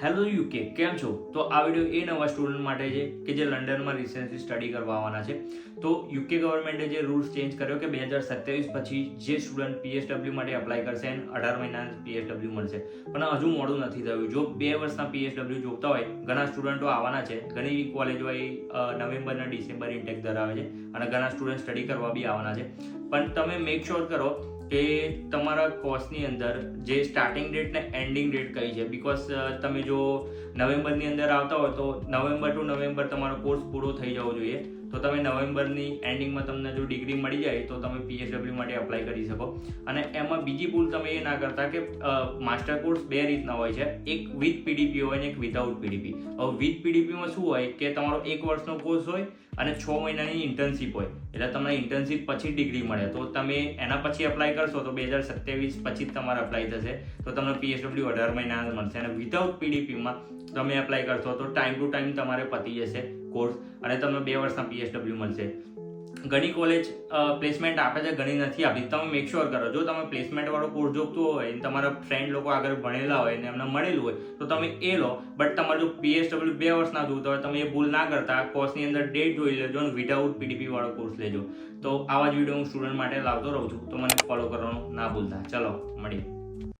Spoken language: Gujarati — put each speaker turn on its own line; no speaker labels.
હેલો યુકે, કેમ છો? તો આ વિડીયો એ નવા સ્ટુડન્ટ માટે છે કે જે લંડનમાં રિસેન્ટલી સ્ટડી કરવા આવવાના છે. તો યુકે ગવર્મેન્ટે જે રૂલ્સ ચેન્જ કર્યો કે 2027 પછી જે સ્ટુડન્ટ પીએસડબ્લ્યુ માટે અપ્લાય કરશે એને 18 મહિના પીએસડબ્લ્યુ મળશે. પણ હજુ મોડું નથી થયું. જો 2 વર્ષના પીએસડબ્લ્યુ જોતા હોય, ઘણા સ્ટુડન્ટો આવવાના છે. ઘણી કોલેજો નવેમ્બર અને ડિસેમ્બર ઇન્ટેક ધરાવે છે અને ઘણા સ્ટુડન્ટ સ્ટડી કરવા બી આવવાના છે. પણ તમે મેક શ્યોર કરો કે તમારા કોર્સની અંદર જે સ્ટાર્ટિંગ ડેટ ને એન્ડિંગ ડેટ કઈ છે. બીકોઝ તમે જો નવેમ્બરની અંદર આવતા હોય તો નવેમ્બર ટુ નવેમ્બર તમારો કોર્સ પૂરો થઈ જવો જોઈએ. તો તમે નવેમ્બરની એન્ડિંગમાં તમને જો ડિગ્રી મળી જાય તો તમે પીએસડબ્લ્યુ માટે અપ્લાય કરી શકો. અને એમાં બીજી ભૂલ તમે એ ના કરતા કે માસ્ટર કોર્સ 2 રીતના હોય છે. એક વિથ પીડીપી હોય ને એક વિધાઉટ પીડીપી. હવે વિથ પીડીપીમાં શું હોય કે તમારો 1 વર્ષનો કોર્સ હોય અને 6 મહિનાની ઇન્ટર્નશીપ હોય. એટલે તમને ઇન્ટર્નશીપ પછી ડિગ્રી મળે. તો તમે એના પછી અપ્લાય કરશો તો 2027 પછી જ તમારે અપ્લાય થશે. તો તમને પીએસડબ્લ્યુ 18 મહિના મળશે. અને વિધાઉટ પીડીપીમાં તમે અપ્લાય કરશો તો ટાઈમ ટુ ટાઈમ તમારે પતી જશે કોર્સ અને તમને 2 વર્ષના પીએસડબ્લ્યુ મળશે. ઘણી કોલેજ પ્લેસમેન્ટ આપે છે, ઘણી નથી આપતી. તમે મેક શ્યોર કરો. જો તમે પ્લેસમેન્ટ વાળો કોર્સ જોતો હોય અને તમારા ફ્રેન્ડ લોકો આગળ ભણેલા હોય અને એમને મળેલું હોય તો તમે એ લો. બટ તમારે જો પીએસડબ્લ્યુ 2 વર્ષના જોતા હોય તમે એ ભૂલ ના કરતા. કોર્સની અંદર ડેટ જોઈ લેજો અને વિધાઉટ પીડીપી વાળો કોર્સ લેજો. તો આવા જ વિડીયો હું સ્ટુડન્ટ માટે લાવતો રહું છું. તો મને ફોલો કરવાનું ના ભૂલતા. ચલો મળીએ.